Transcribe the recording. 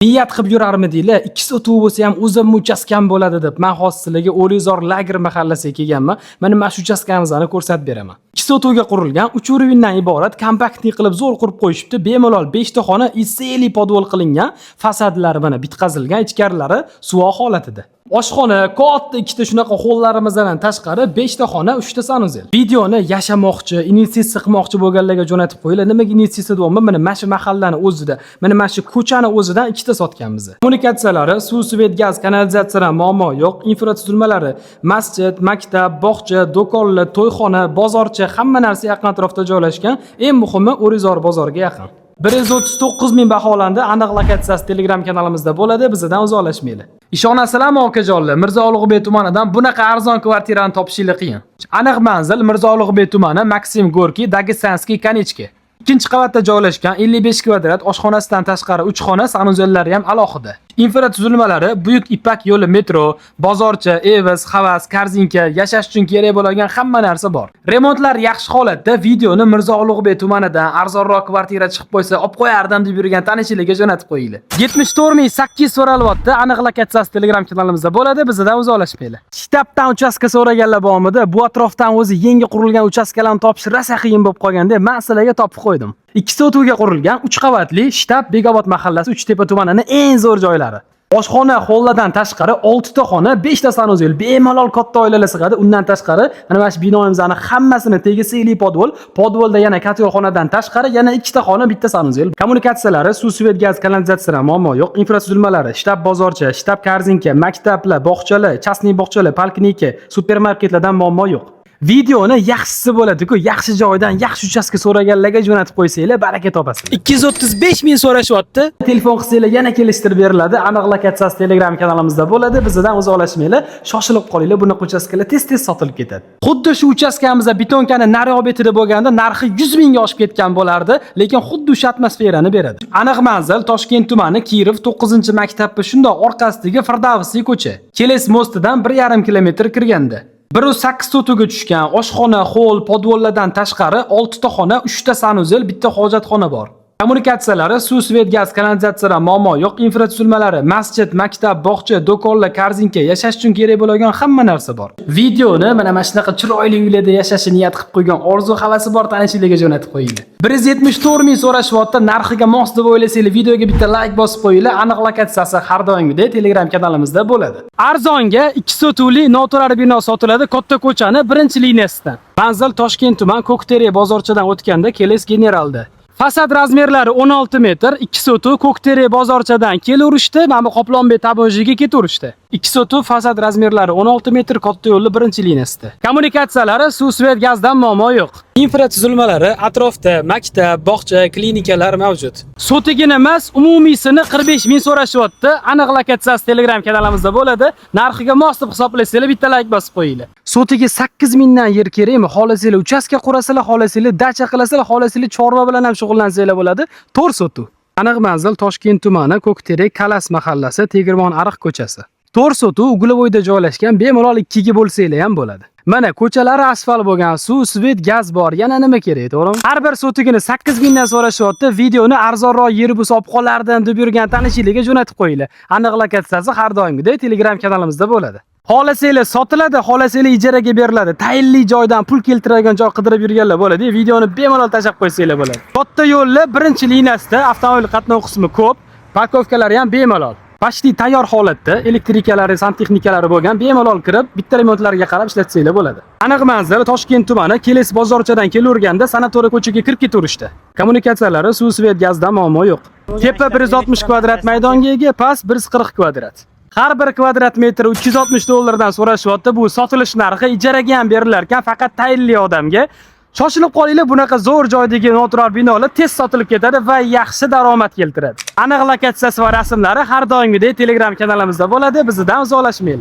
Niyat qilib yurarmidinglar? Ikkisi o'tuv bo'lsa ham o'zimni uchastkam bo'ladi deb. Men hozir sizlarga O'rizor lager mahallasiga kelganman. Mana shu uchastkamizni ko'rsatib beraman. Ikkisi o'tuvga qurilgan, 3 urindan iborat kompaktni qilib zo'r qurib qo'yishibdi. Bemalol 5 ta xona iseli podvol qilingan, fasadlari mana bitkazilgan, ichkarilari suvoq holatida. Oshxona, katta ikkita shunaqa xollarimizdan tashqari 5 ta xona, 3 ta sanuzel. Videoni yashamoqchi, investitsiya qilmoqchi bo'lganlarga jo'natib qo'yinglar. Nimaga investitsiya deyapman? Mana shu mahallani o'zida, mana shu ko'chani o'zidan ikkita sotganmiz. Kommunikatsiyalari, suv, svet, gaz, kanalizatsiyadan muammo yo'q. Infratuzilmalari, masjid, maktab, bog'cha, do'konlar, to'yxona, bozorcha, hamma narsa yaqin atrofda joylashgan. Eng muhimi, O'rizor bozoriga yaqin. 139 ming baholandi. Aniq lokatsiyasi Telegram kanalimizda bo'ladi. Bizdan uzoqlashmanglar. Ishonasizlarmi okajonlar? Mirzo Ulug'bek tumanidan bunaqa arzon kvartirani topishingiz qiyin. Aniq manzil Mirzo Ulug'bek tumani, Maksim Gorkiy, Dagestanskiy Kanichka. Ikkinchi qavatda joylashgan 55 kvadrat, oshxonasidan tashqari 3 xona, sanuzellari ham alohida. Infratuzilmalari Buyuk Ipak yo'li, metro, bozorcha, eviz, havas, korzinka, yashash uchun kerak bo'lgan hamma narsa bor. Remontlar yaxshi holatda. Videoni Mirzo Ulug'bek tumanidan arzonroq kvartira chiqib qo'ysa, olib qo'yardim deb yurgan tanishlarga jo'natib qo'yinglar. 74.800 so'ralibdi. Aniq lokatsiyasi Telegram kanalimizda bo'ladi. Bizdan uzoqlashmanglar. Shtabdan uchastka so'raganlar bormidi? Bu atrofdan o'zi yangi qurilgan uchastkalarni topish rosa qiyin bo'lib qolganda, men sizlarga topib qo'ydim. Ikkisi o'tuvga qurilgan 3 qavatli Shtab Begobod mahallasi, Uchtepa tumanining eng zo'r joylari. Oshxona, xolladan tashqari 6 ta xona, 5 ta sanuzel, bemalol katta oilalar sig'adi. Undan tashqari mana shu binoimizning hammasini tegishli podvol, podvolda yana katta tashqari yana 2 ta xona, bitta sanuzel. Kommunikatsiyalari, suv, svet, gaz, kanalizatsiyadan muammo yo'q. Infratuzilmalari, shtab bozorcha, shtab korzinka, maktablar, bog'chalar, частный bog'chalar, polknika, supermarketlardan muammo yo'q. Videoni yaxshisi bo'ladi-ku, yaxshi joydan, yaxshi uchastka so'raganlarga jo'natib qo'ysanglar, baraka topasizlar. 235 ming so'rashyapti. Telefon qilsanglar yana kelishtirib beriladi. Aniq lokatsiyasi Telegram kanalimizda bo'ladi. Bizdan uzoqlashmanglar. Shoshilib qolinglar, bunaqa uchastkalar tez-tez sotilib ketadi. Xuddi shu uchastkamizda betonkani nari betida bo'lganda narxi 100 mingga oshib ketgan bo'lardi, lekin xuddi o'sha atmosferani beradi. Aniq manzil Toshkent tumani, Kirov 9-maktabda shundoq orqasidagi Firdavsiy ko'cha. Keles mostidan 1,5 kilometr kirganda 108 o'tuga tushgan oshxona, xoll, podvollardan tashqari 6 ta xona, 3 ta sanuzel, bitta hojatxona bor. Kommunikatsiyalari, suv, svet, gaz, kanalizatsiyadan muammo yo'q. Infratuzilmalari, masjid, maktab, bog'cha, do'konlar, korzinka, yashash uchun kerak bo'lgan hamma narsa bor. Videoni mana shunaqa chiroyli uylarda yashashni niyat qilib qo'ygan, orzu havasi bor tanishlarga jo'natib qo'yinglar. 174 ming so'rashyapti. Narxiga mos deb o'ylasanglar, videoga bitta like bosib qo'yinglar. Aniq lokatsiyasi har doimgidek Telegram kanalimizda bo'ladi. Arzonga 2 o'tuvli noturar bino sotiladi katta ko'chani 1-liniyasidan. Manzil Toshkent tuman, Ko'ktere bozorchadan o'tganda Keles Generalda. Fasad razmerlari 16 metr, 2 o'tuv Ko'ktere bozorchadan kelaverishdi, mana bu Qoplonbek tabojiga ketaverishdi. 2 o'tuv fasad razmerlari 16 metr, katta yo'lni 1-liniyasida. Kommunikatsiyalari, suv, svet, gazdan muammo yo'q. Infratuzilmalari atrofda maktab, bog'cha, klinikalar mavjud. Sotigini emas, umumiysini 45 ming so'rashyapti. Aniq lokatsiyasi Telegram kanalimizda bo'ladi. Narxiga mos deb hisoblasanglar, bitta like bosib qo'yinglar. Sotiga 8 mingdan yer kerakmi? Xohlasanglar uchastka qurasizlar, xohlasanglar dacha qilasizlar, xohlasanglar chorva bilan ham shug'ullansanglar bo'ladi. To'r sotuv. Aniq manzil Toshkent tumani, Ko'ktere Kalas mahallasi, Tegirmon Ariq ko'chasi. To'r sotuv Uglovoyda joylashgan, bemalol 2 ga bo'lsanglar ham bo'ladi. Mana ko'chalari asfalt bo'lgan, suv, svet, gaz bor. Yana nima kerak, to'g'rimi? Har bir sotigini 8 mingdan so'rashyapti. Videoni arzonroq yeri bo'lsa olib qolardim deb yurgan tanishlarga jo'natib qo'yinglar. Aniq lokatsiyasi har doimgidek Telegram kanalimizda bo'ladi. Xohlasanglar sotiladi, xohlasanglar ijaraga beriladi. Tayinli joydan pul keltiradigan joy qidirib yurganlar bo'ladi. Videoni bemalol tashab qo'ysanglar bo'ladi. Katta yo'llar 1-liniyasida, avtomobil qatnov qismi ko'p, parkovkalari ham bemalol. Почти tayyor holatda, elektrikalari, santexnikalari bo'lgan, bemalol kirib, bitta remontlarga qarab ishlatsanglar bo'ladi. Aniq manzil Toshkent tumani, Keles bozorchadan kelaverganda sanatoriy ko'chaga kirib ketaverishdi. Kommunikatsiyalari, suv, svet, gazdan muammo yo'q. Tepa 160 kvadrat maydonga ega, past 140 kvadrat. Har bir kvadrat metri 360 dollardan so'rashyapti. Bu sotilish narxi, ijaraga ham berilar ekan, faqat tayinli odamga. Shoshilib qolinglar, bunaqa zo'r joydagi noturar binolar tez sotilib ketadi va yaxshi daromad keltiradi. Aniq lokatsiyasi va rasmlari har doimgidek Telegram kanalimizda bo'ladi. Bizdan uzoqlashmanglar.